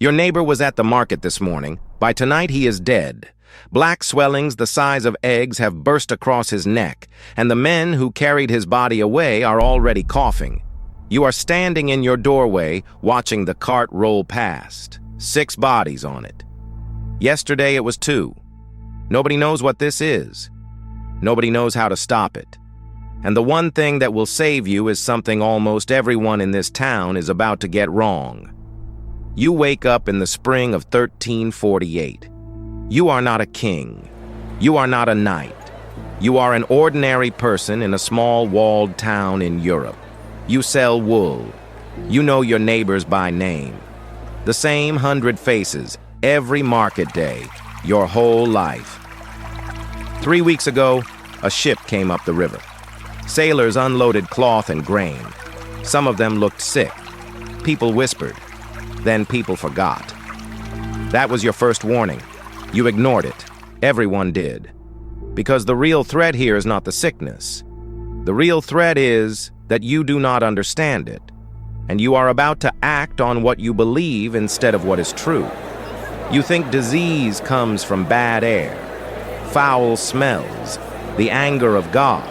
Your neighbor was at the market this morning. By tonight he is dead. Black swellings the size of eggs have burst across his neck, and the men who carried his body away are already coughing. You are standing in your doorway watching the cart roll past. 6 bodies on it. Yesterday it was 2. Nobody knows what this is. Nobody knows how to stop it. And the one thing that will save you is something almost everyone in this town is about to get wrong. You wake up in the spring of 1348. You are not a king. You are not a knight. You are an ordinary person in a small walled town in Europe. You sell wool. You know your neighbors by name. The same 100 faces, every market day, your whole life. 3 weeks ago, a ship came up the river. Sailors unloaded cloth and grain. Some of them looked sick. People whispered. Then people forgot. That was your first warning. You ignored it. Everyone did. Because the real threat here is not the sickness. The real threat is that you do not understand it, and you are about to act on what you believe instead of what is true. You think disease comes from bad air, foul smells, the anger of God.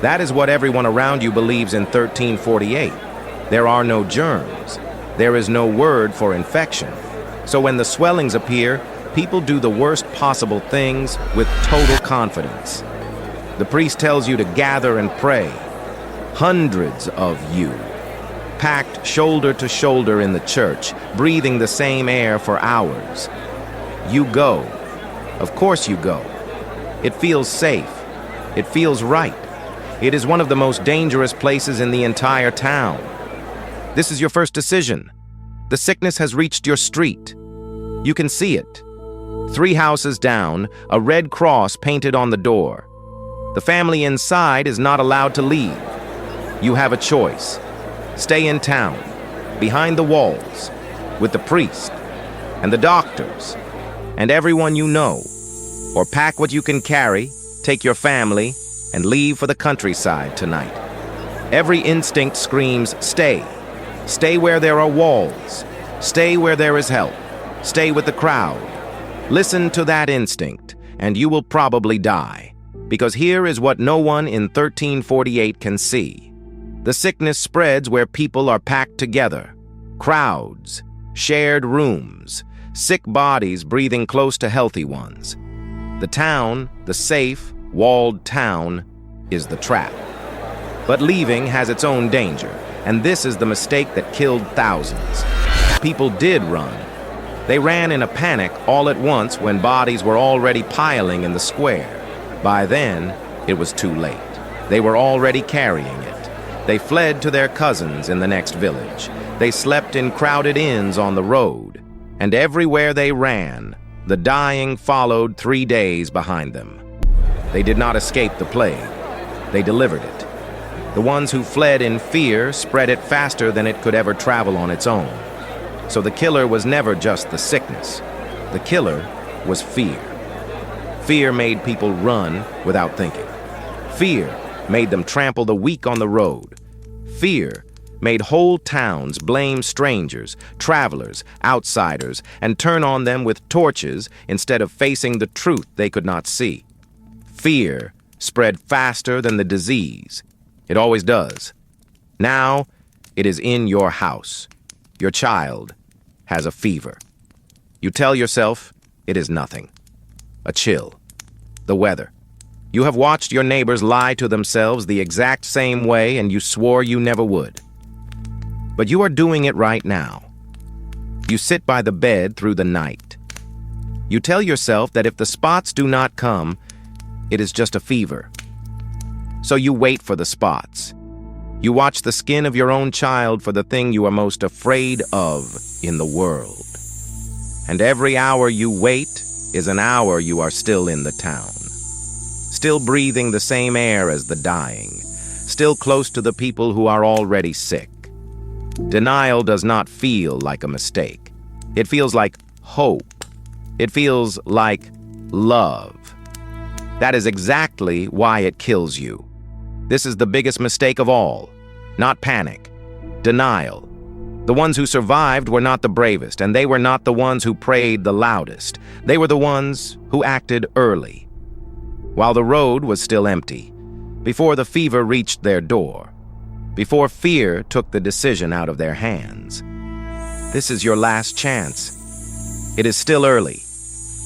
That is what everyone around you believes in 1348. There are no germs. There is no word for infection. So when the swellings appear, people do the worst possible things with total confidence. The priest tells you to gather and pray. Hundreds of you, packed shoulder to shoulder in the church, breathing the same air for hours. You go. Of course you go. It feels safe. It feels right. It is one of the most dangerous places in the entire town. This is your first decision. The sickness has reached your street. You can see it. 3 houses down, a red cross painted on the door. The family inside is not allowed to leave. You have a choice. Stay in town, behind the walls, with the priest, and the doctors, and everyone you know. Or pack what you can carry, take your family, and leave for the countryside tonight. Every instinct screams, stay. Stay where there are walls. Stay where there is help. Stay with the crowd. Listen to that instinct, and you will probably die. Because here is what no one in 1348 can see. The sickness spreads where people are packed together. Crowds, shared rooms, sick bodies breathing close to healthy ones. The town, the safe, walled town, is the trap. But leaving has its own danger, and this is the mistake that killed thousands. People did run. They ran in a panic all at once when bodies were already piling in the square. By then, it was too late. They were already carrying it. They fled to their cousins in the next village. They slept in crowded inns on the road. And everywhere they ran, the dying followed 3 days behind them. They did not escape the plague. They delivered it. The ones who fled in fear spread it faster than it could ever travel on its own. So the killer was never just the sickness. The killer was fear. Fear made people run without thinking. Fear made them trample the weak on the road. Fear made whole towns blame strangers, travelers, outsiders, and turn on them with torches instead of facing the truth they could not see. Fear spread faster than the disease. It always does. Now, it is in your house. Your child has a fever. You tell yourself it is nothing. A chill. The weather. You have watched your neighbors lie to themselves the exact same way, and you swore you never would. But you are doing it right now. You sit by the bed through the night. You tell yourself that if the spots do not come, it is just a fever. So you wait for the spots. You watch the skin of your own child for the thing you are most afraid of in the world. And every hour you wait is an hour you are still in the town. Still breathing the same air as the dying. Still close to the people who are already sick. Denial does not feel like a mistake. It feels like hope. It feels like love. That is exactly why it kills you. This is the biggest mistake of all. Not panic. Denial. The ones who survived were not the bravest, and they were not the ones who prayed the loudest. They were the ones who acted early, while the road was still empty, before the fever reached their door, before fear took the decision out of their hands. This is your last chance. It is still early.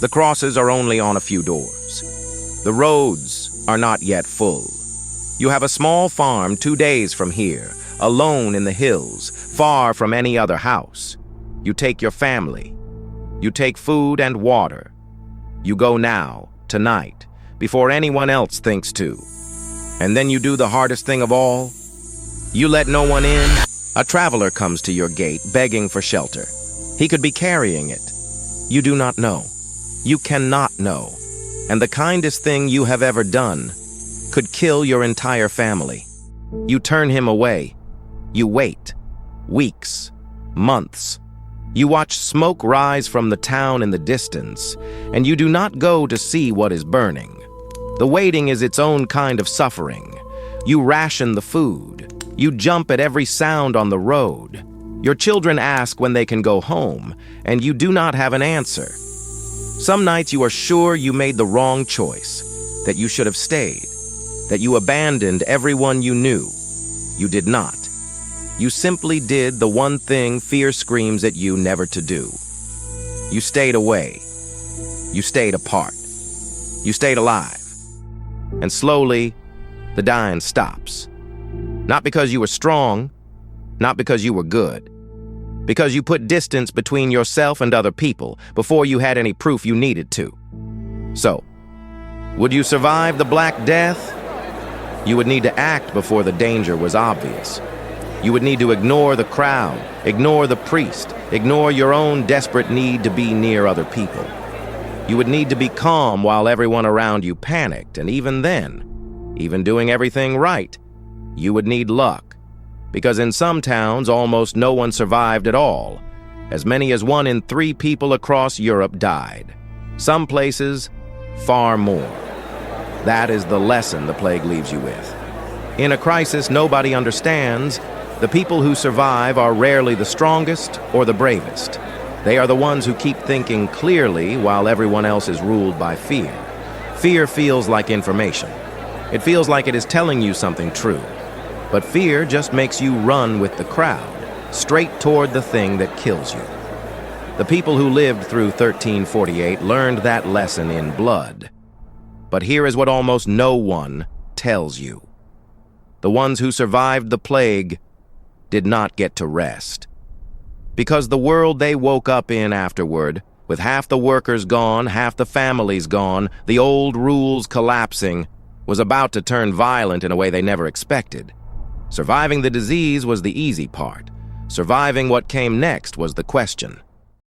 The crosses are only on a few doors. The roads are not yet full. You have a small farm 2 days from here, alone in the hills, far from any other house. You take your family. You take food and water. You go now, tonight, before anyone else thinks to. And then you do the hardest thing of all. You let no one in. A traveler comes to your gate begging for shelter. He could be carrying it. You do not know. You cannot know. And the kindest thing you have ever done could kill your entire family. You turn him away. You wait. Weeks. Months. You watch smoke rise from the town in the distance, and you do not go to see what is burning. The waiting is its own kind of suffering. You ration the food. You jump at every sound on the road. Your children ask when they can go home, and you do not have an answer. Some nights you are sure you made the wrong choice, that you should have stayed, that you abandoned everyone you knew. You did not. You simply did the one thing fear screams at you never to do. You stayed away. You stayed apart. You stayed alive. And slowly, the dying stops. Not because you were strong, not because you were good. Because you put distance between yourself and other people before you had any proof you needed to. So, would you survive the Black Death? You would need to act before the danger was obvious. You would need to ignore the crowd, ignore the priest, ignore your own desperate need to be near other people. You would need to be calm while everyone around you panicked, and even then, even doing everything right, you would need luck. Because in some towns, almost no one survived at all. As many as 1 in 3 people across Europe died. Some places, far more. That is the lesson the plague leaves you with. In a crisis nobody understands, the people who survive are rarely the strongest or the bravest. They are the ones who keep thinking clearly while everyone else is ruled by fear. Fear feels like information. It feels like it is telling you something true. But fear just makes you run with the crowd, straight toward the thing that kills you. The people who lived through 1348 learned that lesson in blood. But here is what almost no one tells you. The ones who survived the plague did not get to rest. Because the world they woke up in afterward, with half the workers gone, half the families gone, the old rules collapsing, was about to turn violent in a way they never expected. Surviving the disease was the easy part. Surviving what came next was the question.